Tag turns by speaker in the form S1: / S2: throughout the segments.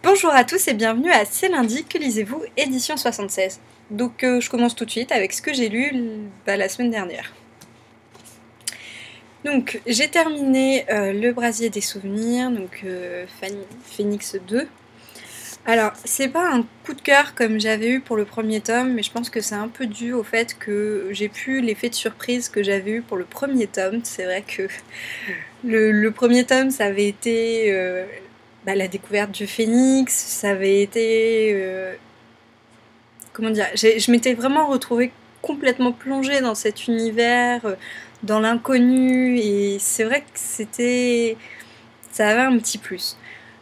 S1: Bonjour à tous et bienvenue à C'est lundi, que lisez-vous, édition 76. Donc je commence tout de suite avec ce que j'ai lu la semaine dernière. Donc j'ai terminé Le Brasier des souvenirs, donc Phénix 2. Alors c'est pas un coup de cœur comme j'avais eu pour le premier tome, mais je pense que c'est un peu dû au fait que j'ai plus l'effet de surprise que j'avais eu pour le premier tome. C'est vrai que le premier tome ça avait été la découverte du phénix, ça avait été... comment dire, je m'étais vraiment retrouvée complètement plongée dans cet univers, dans l'inconnu, et c'est vrai que ça avait un petit plus.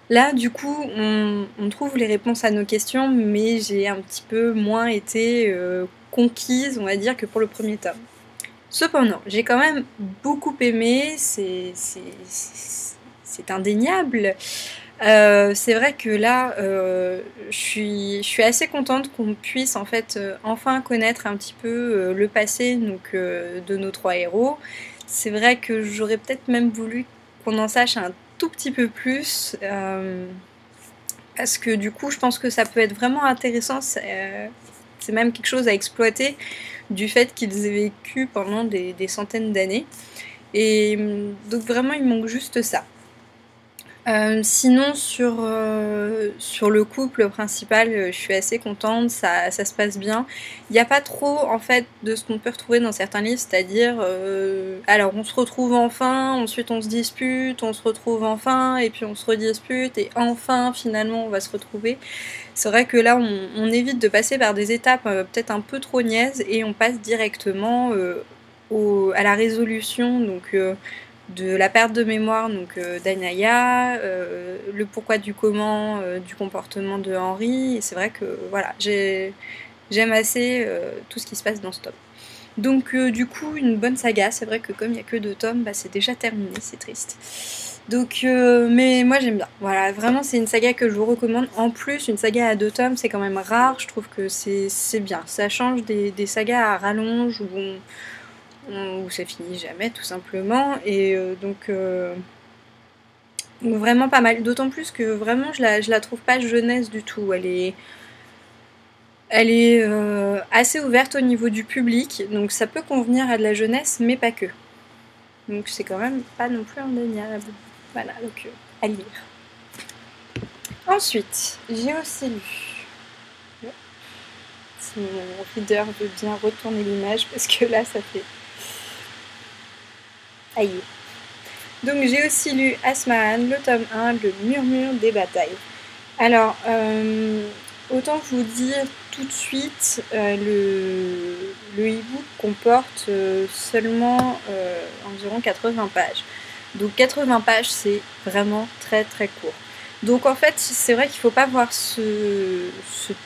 S1: Là, du coup, on trouve les réponses à nos questions, mais j'ai un petit peu moins été conquise, on va dire, que pour le premier tome. Cependant, j'ai quand même beaucoup aimé, c'est indéniable. C'est vrai que là, je suis assez contente qu'on puisse en fait enfin connaître un petit peu le passé donc, de nos trois héros. C'est vrai que j'aurais peut-être même voulu qu'on en sache un tout petit peu plus, parce que du coup je pense que ça peut être vraiment intéressant, c'est même quelque chose à exploiter du fait qu'ils aient vécu pendant des centaines d'années. Et donc vraiment il manque juste ça. Sinon sur le couple principal, je suis assez contente, ça se passe bien. Il n'y a pas trop en fait de ce qu'on peut retrouver dans certains livres, c'est-à-dire alors on se retrouve enfin, ensuite on se dispute, on se retrouve enfin, et puis on se redispute, et enfin finalement on va se retrouver. C'est vrai que là on évite de passer par des étapes peut-être un peu trop niaises, et on passe directement à la résolution, donc de la perte de mémoire d'Anaya, le pourquoi du comment du comportement de Henri, et c'est vrai que voilà, j'aime assez tout ce qui se passe dans ce tome. Donc du coup une bonne saga, c'est vrai que comme il n'y a que 2 tomes, bah, c'est déjà terminé, c'est triste. Donc mais moi j'aime bien, voilà, vraiment c'est une saga que je vous recommande. En plus une saga à 2 tomes c'est quand même rare, je trouve que c'est bien, ça change des sagas à rallonge où ça finit jamais tout simplement, et donc vraiment pas mal, d'autant plus que vraiment je la trouve pas jeunesse du tout, elle est assez ouverte au niveau du public, donc ça peut convenir à de la jeunesse mais pas que, donc c'est quand même pas non plus indéniable, voilà, donc à lire. Ensuite j'ai aussi lu, si mon reader veut bien retourner l'image parce que là ça fait aïe. Donc j'ai aussi lu Asmaan, le tome 1, le murmure des batailles. Alors, autant vous dire tout de suite, le e-book comporte seulement environ 80 pages. Donc 80 pages, c'est vraiment très très court. Donc en fait, c'est vrai qu'il ne faut pas voir ce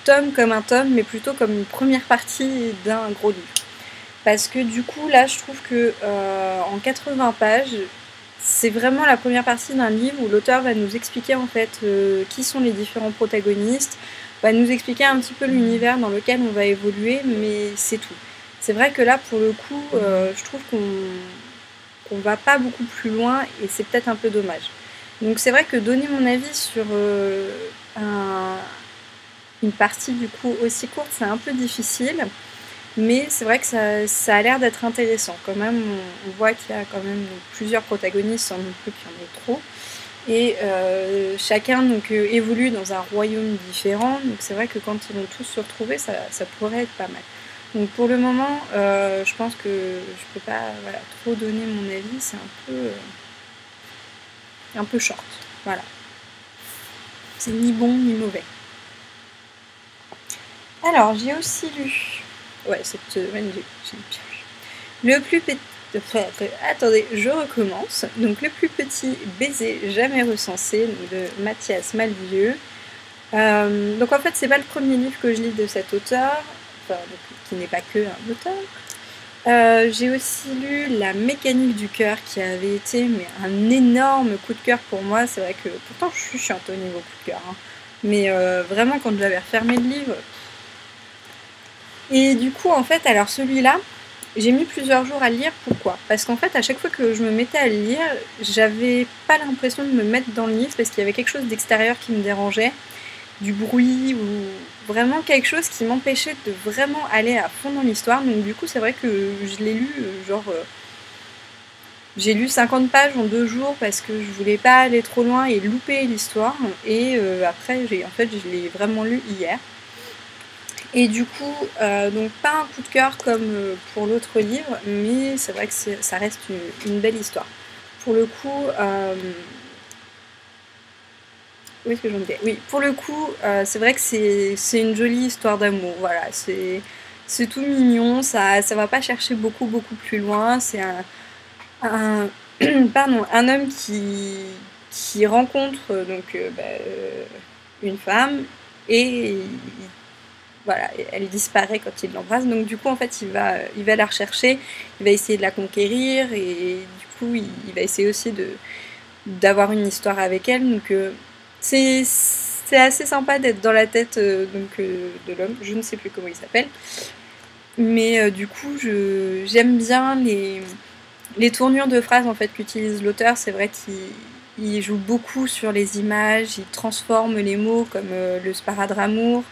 S1: tome comme un tome, mais plutôt comme une première partie d'un gros livre. Parce que du coup, là, je trouve que en 80 pages, c'est vraiment la première partie d'un livre où l'auteur va nous expliquer en fait qui sont les différents protagonistes, va nous expliquer un petit peu l'univers dans lequel on va évoluer, mais c'est tout. C'est vrai que là, pour le coup, je trouve qu'on va pas beaucoup plus loin, et c'est peut-être un peu dommage. Donc c'est vrai que donner mon avis sur une partie du coup aussi courte, c'est un peu difficile. Mais c'est vrai que ça a l'air d'être intéressant. Quand même, on voit qu'il y a quand même plusieurs protagonistes, sans non plus qu'il y en ait trop. Et chacun évolue dans un royaume différent. Donc c'est vrai que quand ils vont tous se retrouver, ça pourrait être pas mal. Donc pour le moment, je pense que je peux pas trop donner mon avis. C'est un peu short. Voilà. C'est ni bon ni mauvais. Alors j'ai aussi lu... Ouais, cette semaine, j'ai bien lu. Le plus petit... Attendez, je recommence. Donc, le plus petit baiser jamais recensé, de Mathias Malvieux. Donc, en fait, c'est pas le premier livre que je lis de cet auteur, enfin, qui n'est pas que un auteur. J'ai aussi lu La mécanique du cœur, qui avait été un énorme coup de cœur pour moi. C'est vrai que pourtant je suis chiante au niveau coup de cœur, hein. Mais vraiment, quand j'avais refermé le livre. Et du coup, en fait, alors celui-là, J'ai mis plusieurs jours à le lire, pourquoi? Parce qu'en fait, à chaque fois que je me mettais à le lire, j'avais pas l'impression de me mettre dans le livre parce qu'il y avait quelque chose d'extérieur qui me dérangeait, du bruit ou vraiment quelque chose qui m'empêchait de vraiment aller à fond dans l'histoire. Donc du coup, c'est vrai que je l'ai lu, j'ai lu 50 pages en 2 jours parce que je voulais pas aller trop loin et louper l'histoire. Et après, je l'ai vraiment lu hier. Et du coup, donc pas un coup de cœur comme pour l'autre livre, mais c'est vrai que ça reste une belle histoire. Pour le coup, où est-ce que j'en étais? Oui, pour le coup, c'est vrai que c'est une jolie histoire d'amour. Voilà, c'est tout mignon, ça va pas chercher beaucoup plus loin. C'est un, pardon, un homme qui rencontre une femme et voilà, elle disparaît quand il l'embrasse. Donc du coup, en fait, il va la rechercher, il va essayer de la conquérir et du coup, il va essayer aussi d'avoir une histoire avec elle. Donc c'est assez sympa d'être dans la tête de l'homme. Je ne sais plus comment il s'appelle. Mais du coup, j'aime bien les tournures de phrases en fait qu'utilise l'auteur. C'est vrai qu'il joue beaucoup sur les images, il transforme les mots comme le sparadramour,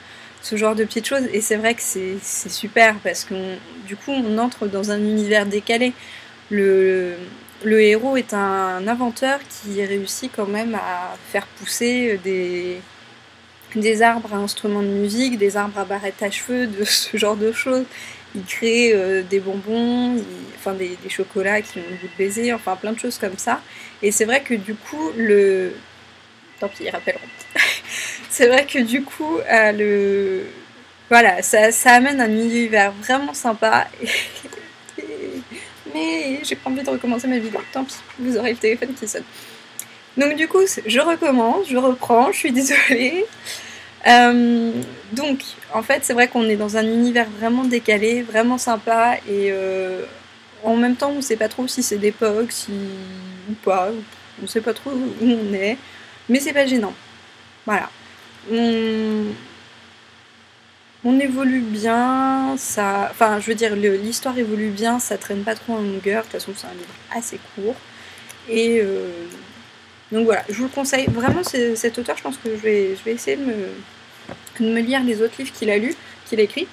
S1: ce genre de petites choses. Et c'est vrai que c'est super parce que du coup, on entre dans un univers décalé. Le héros est un inventeur qui réussit quand même à faire pousser des arbres à instruments de musique, des arbres à barrettes à cheveux, de ce genre de choses. Il crée des bonbons, des chocolats qui ont le goût de baiser, enfin plein de choses comme ça. Et c'est vrai que du coup, tant pis, ils rappelleront. C'est vrai que du coup, voilà, ça amène un univers vraiment sympa. Mais j'ai pas envie de recommencer ma vidéo, tant pis, vous aurez le téléphone qui sonne. Donc du coup, je recommence, je reprends, je suis désolée. Donc, en fait, c'est vrai qu'on est dans un univers vraiment décalé, vraiment sympa, et en même temps, on sait pas trop si c'est d'époque, ou pas, on sait pas trop où on est, mais c'est pas gênant. Voilà. On évolue bien, enfin, je veux dire, l'histoire évolue bien, ça traîne pas trop en longueur, de toute façon, c'est un livre assez court, et donc voilà, je vous le conseille. Vraiment, cet auteur, je pense que je vais essayer de me lire les autres livres qu'il a écrits,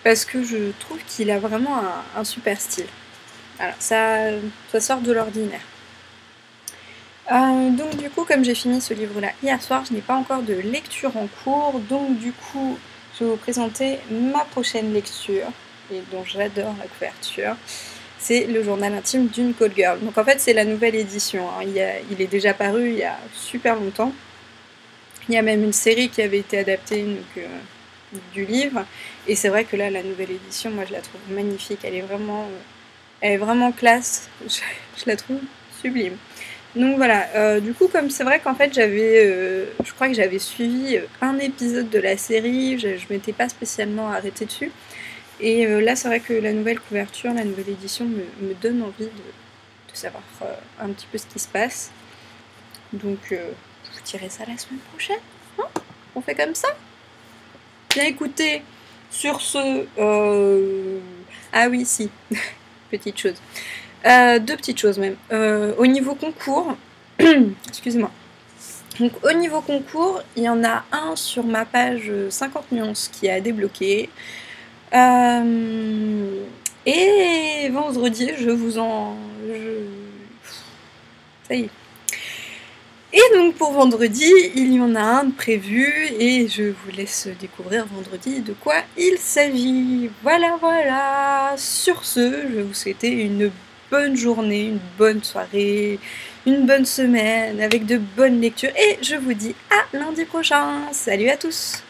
S1: parce que je trouve qu'il a vraiment un super style. Voilà, ça sort de l'ordinaire. Donc du coup, comme j'ai fini ce livre-là hier soir, je n'ai pas encore de lecture en cours, donc du coup, je vais vous présenter ma prochaine lecture, et dont j'adore la couverture. C'est le journal intime d'une call girl. Donc en fait, c'est la nouvelle édition, hein. Il est déjà paru il y a super longtemps. Il y a même une série qui avait été adaptée du livre. Et c'est vrai que là, la nouvelle édition, moi je la trouve magnifique. Elle est vraiment classe. Je la trouve sublime. Donc voilà, du coup, comme c'est vrai qu'en fait je crois que j'avais suivi un épisode de la série, je m'étais pas spécialement arrêtée dessus. Et là, c'est vrai que la nouvelle couverture, la nouvelle édition me donne envie de savoir un petit peu ce qui se passe. Donc, je vous dirai ça la semaine prochaine. Hein, on fait comme ça? Bien écoutez, sur ce... Ah oui, si, petite chose. 2 petites choses même. Au niveau concours, excusez-moi. Donc au niveau concours, il y en a un sur ma page 50 nuances qui a débloqué. Et vendredi, ça y est. Et donc pour vendredi, il y en a un de prévu et je vous laisse découvrir vendredi de quoi il s'agit. Voilà. Sur ce, je vais vous souhaiter une bonne journée, une bonne soirée, une bonne semaine avec de bonnes lectures et je vous dis à lundi prochain. Salut à tous!